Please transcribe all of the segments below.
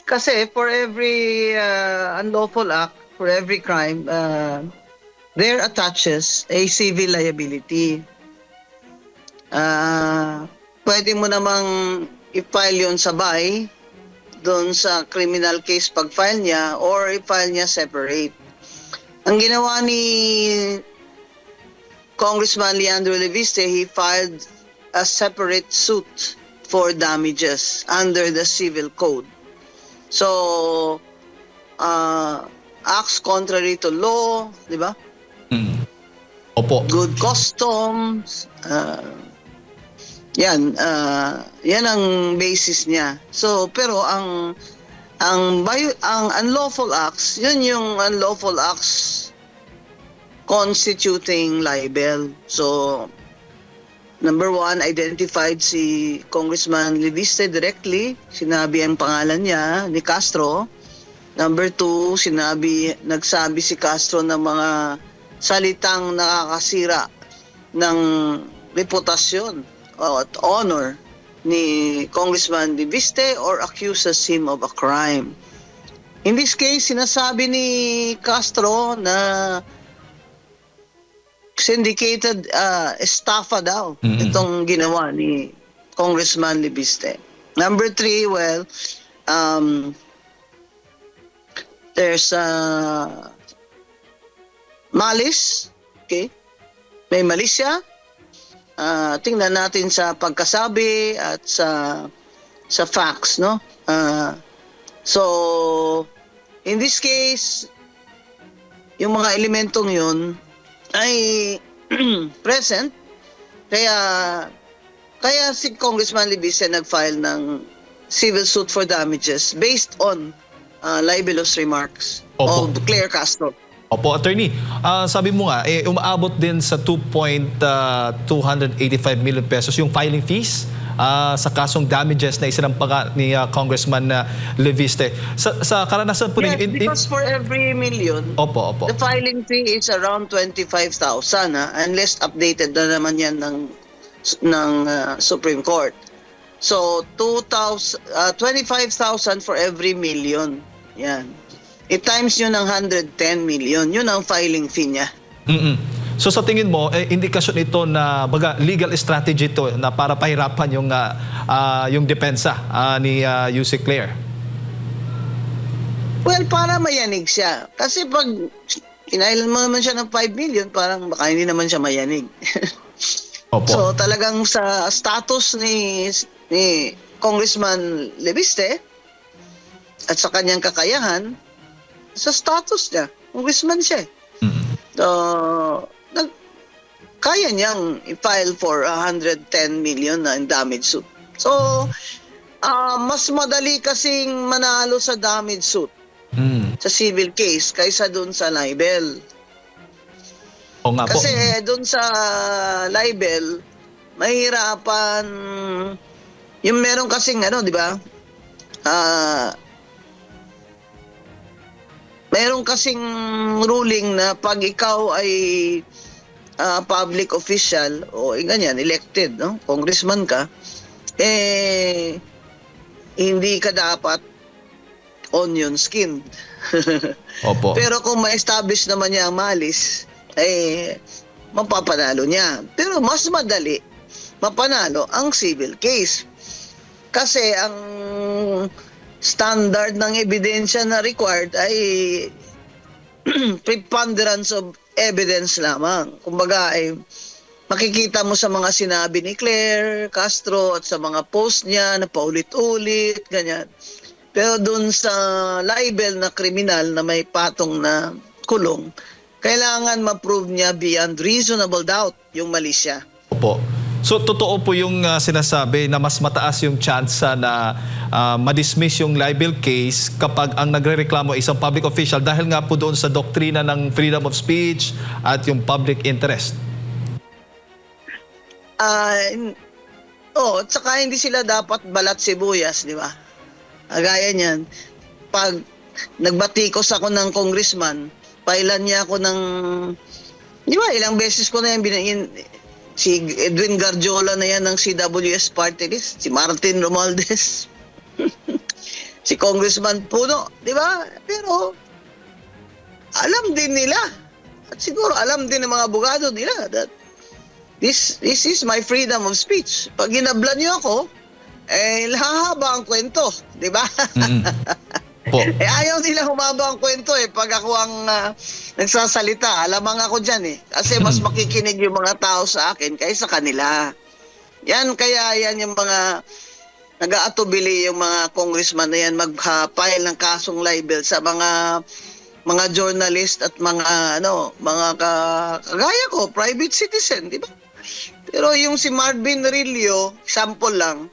Kasi for every unlawful act, for every crime, there attaches a civil liability. Pwede mo namang i-file yun sabay doon sa criminal case pag-file niya or i-file niya separate. Ang ginawa ni Congressman Leandro Leviste, he filed a separate suit for damages under the Civil Code. So, acts contrary to law, di ba? Opo. Good customs, yan ang basis niya. So, pero ang unlawful acts, yun yung unlawful acts constituting libel. So, number one, identified si Congressman Leviste directly. Sinabi ang pangalan niya ni Castro. Number two, nagsabi si Castro ng mga salitang nakakasira ng reputasyon at honor ni Congressman Leviste or accuses him of a crime. In this case, sinasabi ni Castro na syndicated estafa daw itong ginawa ni Congressman Leviste. Number three, well, there's malice, okay? May malisya. Tingnan natin sa pagkasabi at sa facts, no? So, in this case, yung mga elementong yun ay present. Kaya si Congressman Leviste nag-file ng civil suit for damages based on libelous remarks of Claire Castro. Opo, attorney. Sabi mo nga, umaabot din sa 2.285 million pesos yung filing fees sa kasong damages na isinampagan ni Congressman Leviste. Sa karanasan po Yes, ninyo... because for every million, Opo. the filing fee is around 25,000 unless updated na naman yan ng Supreme Court. So, 25,000 for every million. Yan. I-times yun ng 110 million. Yun ang filing fee niya. So sa tingin mo, indikasyon ito na legal strategy ito na para pahirapan yung depensa ni Yusek Claire? Well, para mayanig siya. Kasi pag kinailan mo naman siya ng 5 million, parang baka hindi naman siya mayanig. Opo. So talagang sa status ni Congressman Leviste at sa kanyang kakayahan, sa status niya, congressman siya. So, kaya niyang i-file for 110 million na damage suit. So, mas madali kasing manalo sa damage suit sa civil case kaysa dun sa libel. O nga po. Kasi dun sa libel, mahirapan yung meron kasing di ba? Meron kasing ruling na pag ikaw ay public official o ganyan, elected, no? Congressman ka, hindi ka dapat onion skinned. Opo. Pero kung ma-establish naman niya ang malis, mapapanalo niya. Pero mas madali mapanalo ang civil case. Kasi ang standard ng ebidensya na required ay preponderance of evidence lamang. Kumbaga ay makikita mo sa mga sinabi ni Claire Castro at sa mga post niya na paulit-ulit, ganyan. Pero dun sa libel na kriminal na may patong na kulong, kailangan ma-prove niya beyond reasonable doubt yung mali siya. Opo. So, totoo po yung sinasabi na mas mataas yung chance na ma-dismiss yung libel case kapag ang nagrereklamo ay isang public official dahil nga po doon sa doktrina ng freedom of speech at yung public interest. At saka hindi sila dapat balat sibuyas, di ba? Gaya niyan, pag nagbatikos ako ng congressman, pailan niya ako ng, di ba, ilang beses ko na yan si Edwin Garjola na yan ng CWS party list, si Martin Romualdez. si Congressman Puno, di ba? Pero alam din nila, at siguro alam din ng mga abogado nila that this is my freedom of speech. Pag hinablan niyo ako, hahaba ang kwento, di ba? Po. Ayaw nila humaba ang kwento pag ako ang nagsasalita. Alamang ako dyan Kasi mas makikinig yung mga tao sa akin kaysa kanila. Yan yung mga nag-aatubili yung mga congressman na yan mag-file ng kasong libel sa mga journalist at mga kagaya ko, private citizen, di ba? Pero yung si Marvin Rillo, sample lang,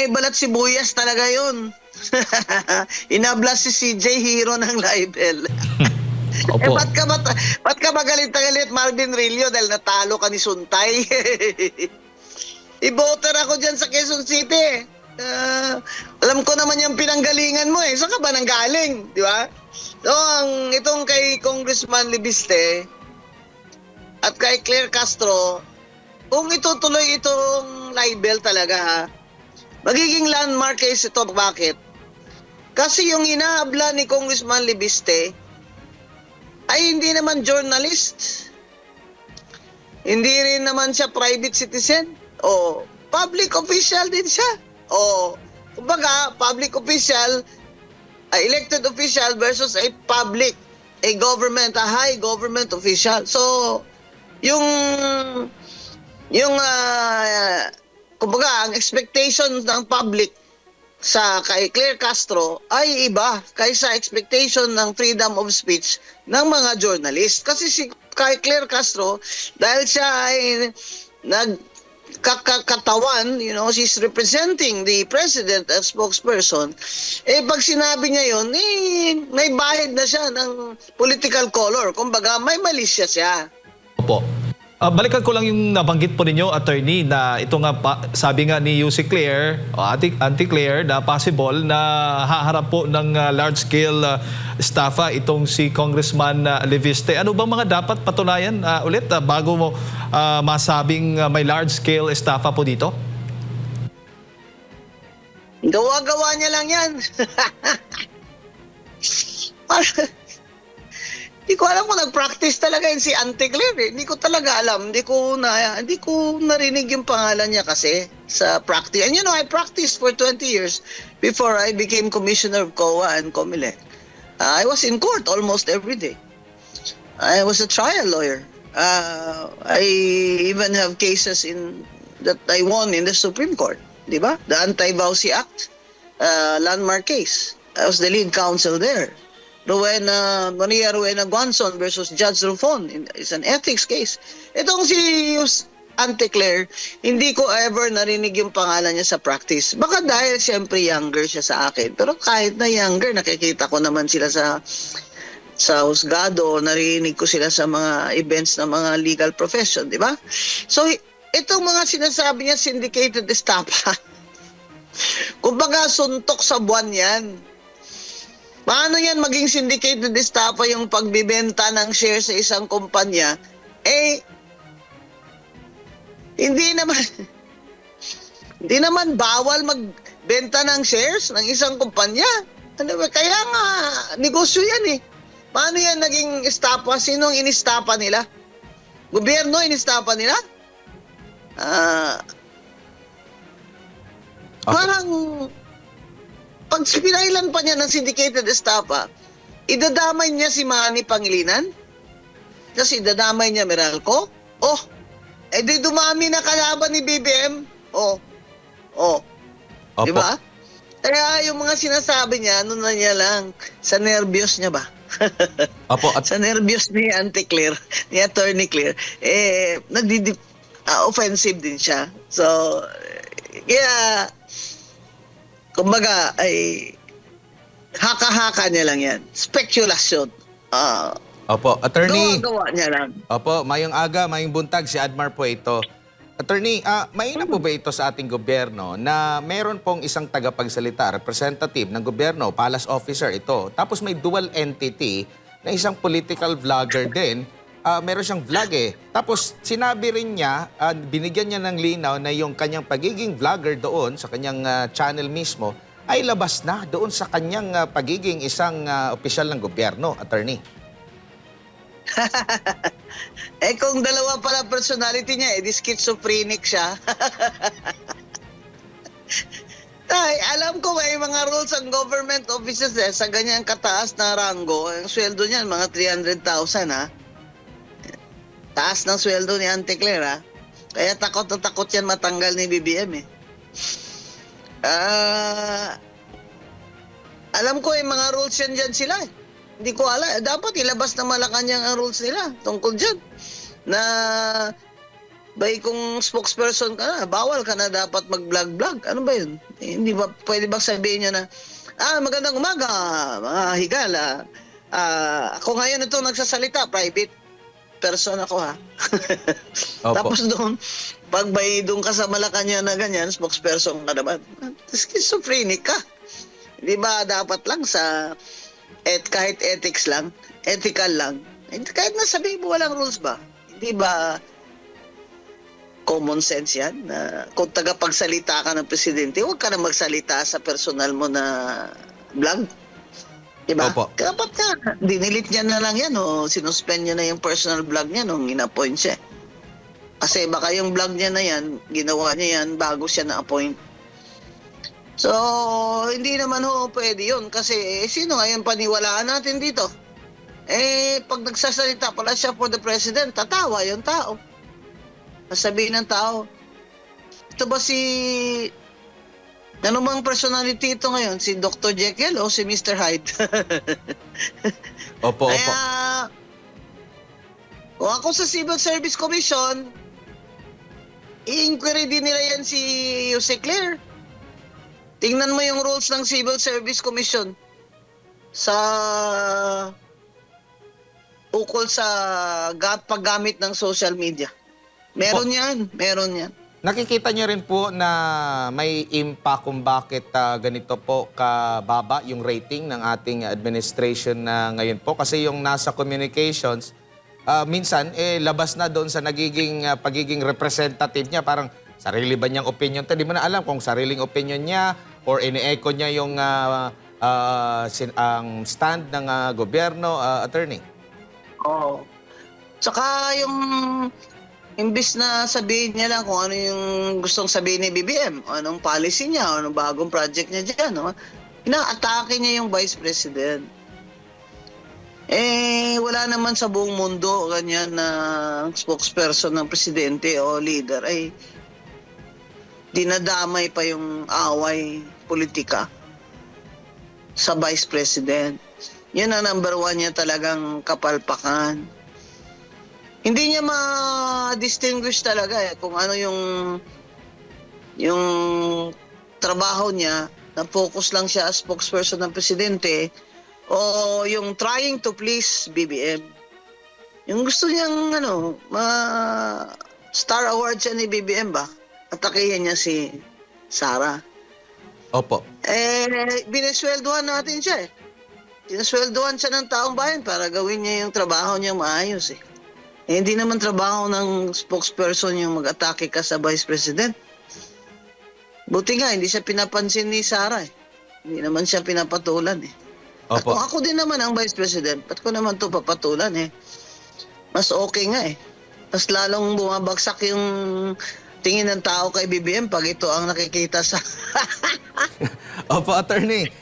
balat sibuyas talaga yun. Inablas si CJ Hero ng libel. Opo. Ba't ka magalit na galit, Marvin Rillo, dahil natalo ka ni Suntay? I-voter ako dyan sa Quezon City. Alam ko naman yung pinanggalingan mo Saan ka ba nanggaling? Di ba? So, itong kay Congressman Libiste at kay Claire Castro, kung itutuloy itong libel talaga, magiging landmark case ito. Bakit? Kasi yung inaabla ni Congressman Libiste ay hindi naman journalist. Hindi rin naman siya private citizen. O public official din siya. O kumbaga, public official, elected official versus a high government official. So, kumbaga, ang expectation ng public kay Claire Castro ay iba kaysa expectation ng freedom of speech ng mga journalist. Kasi kay Claire Castro, dahil siya ay katawan, she's representing the president as spokesperson, pag sinabi niya yun, may bahid na siya ng political color. Kumbaga, may malisya siya. Opo. Balikan ko lang yung nabanggit po ninyo, attorney, na ito nga, sabi nga ni UC Claire, Auntie Claire, na possible na haharap po ng large-scale estafa itong si Congressman Leviste. Ano bang mga dapat patunayan ulit bago mo masabing may large-scale estafa po dito? Gawa-gawa niya lang yan. Hindi ko alam kung nag-practice talaga yun si Auntie Claire. Hindi ko talaga alam. Hindi ko narinig yung pangalan niya kasi sa practice. And I practiced for 20 years before I became Commissioner of COA and COMELEC. I was in court almost every day. I was a trial lawyer. I even have cases that I won in the Supreme Court. Di ba? The Anti-Vowsy Act, landmark case. I was the lead counsel there. Maria Rowena Guanzon versus Judge Rufon. It's an ethics case. Itong si Auntie Claire, hindi ko ever narinig yung pangalan niya sa practice. Baka dahil siyempre younger siya sa akin. Pero kahit na younger, nakikita ko naman sila sa husgado, narinig ko sila sa mga events ng mga legal profession, di ba? So, itong mga sinasabi niya, syndicated estafa. Kumbaga, suntok sa buwan yan. Paano yan maging syndicated estafa yung pagbibenta ng share sa isang kumpanya? Hindi naman bawal magbenta ng shares ng isang kumpanya. Kaya nga, negosyo yan Paano yan naging estafa? Sinong inistapa nila? Gobyerno inistapa nila? Parang pag pinailan pa niya ng syndicated estafa, idadamay niya si Manny Pangilinan? Kasi idadamay niya Meralco? Di dumami na kalaban ni BBM? Di ba? Kaya yung mga sinasabi niya, ano na niya lang, sa nervyos niya ba? Opo. Sa nervyos ni Auntie Claire, ni Attorney Claire, offensive din siya. So, kaya, kumbaga, ay haka-haka niya lang yan. Spekulasyon. Opo, attorney. Gawa niya lang. Opo, mayong aga, mayong buntag, si Admar po ito. Attorney, mainam po ba ito sa ating gobyerno na meron pong isang tagapagsalita, representative ng gobyerno, palace officer ito, tapos may dual entity na isang political vlogger din meron siyang vlog eh. Tapos sinabi rin niya, binigyan niya ng linaw na yung kanyang pagiging vlogger doon sa kanyang channel mismo ay labas na doon sa kanyang pagiging isang opisyal ng gobyerno, attorney. Eh kung dalawa pala personality niya, di schizophrenic siya. Ay, alam ko may mga rules ang government offices sa ganyang kataas na ranggo. Ang sweldo niyan, mga 300,000 ha. Taas ng sweldo ni Auntie Claire ha. Kaya takot na takot yan matanggal ni BBM eh. Alam ko yung mga rules yan dyan sila eh. Hindi ko alam. Dapat ilabas na Malacanang ang rules nila tungkol dyan. Na bay kung spokesperson ka na, bawal ka na dapat mag-vlog-vlog. Ano ba yun? Hindi ba, pwede ba sabihin niya na, magandang umaga, mga higala. Ako ngayon ito nagsasalita, private person ako ha. Opo. Tapos doon, pag may doon ka sa Malacanang na ganyan, spokesperson ka naman, schizophrenic ka. Di ba dapat lang sa, kahit ethics lang, ethical lang, kahit nasabihin mo walang rules ba? Di ba common sense yan? Na kung tagapagsalita ka ng presidente, huwag ka na magsalita sa personal mo na vlog. Diba? Opo. Dapat ka, dinilit niya na lang yan o sinuspend niya na yung personal vlog niya nung in-appoint siya. Kasi baka yung vlog niya na yan, ginawa niya yan bago siya na-appoint. So, hindi naman pwede yun kasi sino ngayon paniwalaan natin dito? Pag nagsasalita pala siya for the president, tatawa yung tao. Sabihin ng tao, ito ba si... Ano bang personality ito ngayon? Si Dr. Jekyll o si Mr. Hyde? Opo, opo. Kaya, kung ako sa Civil Service Commission, i-inquiry din nila yan si Jose Claire. Tingnan mo yung rules ng Civil Service Commission sa ukol sa paggamit ng social media. Meron yan, meron yan. Nakikita niyo rin po na may impact kung bakit ganito po kababa yung rating ng ating administration na ngayon po. Kasi yung nasa communications, minsan labas na doon sa nagiging pagiging representative niya. Parang sarili ba niyang opinion? Di mo na alam kung sariling opinion niya or ini-echo niya yung ang stand ng gobyerno, attorney. Oo. Tsaka yung imbis na sabihin niya lang kung ano yung gustong sabihin ni BBM, anong policy niya, anong bagong project niya dyan, no? Ina-atake niya yung Vice President. Wala naman sa buong mundo ganyan na spokesperson ng presidente o leader ay dinadamay pa yung away politika sa Vice President. Yan ang number one niya talagang kapalpakan. Hindi niya ma-distinguish talaga kung ano yung trabaho niya, na focus lang siya as spokesperson ng presidente o yung trying to please BBM. Yung gusto niyang Star Award siya ni BBM ba? Atakihin niya si Sara. Opo. Binesweldohan natin siya eh. Sinasweldohan siya ng taong bayan para gawin niya yung trabaho niya maayos eh. Hindi naman trabaho ng spokesperson yung mag-atake ka sa Vice President. Buti nga, hindi siya pinapansin ni Sara eh. Hindi naman siya pinapatulan eh. At Opo. kung ako din naman ang Vice President, ba't ko naman ito papatulan eh? Mas okay nga eh. Mas lalong bumabagsak yung tingin ng tao kay BBM pag ito ang nakikita sa... Opo, attorney.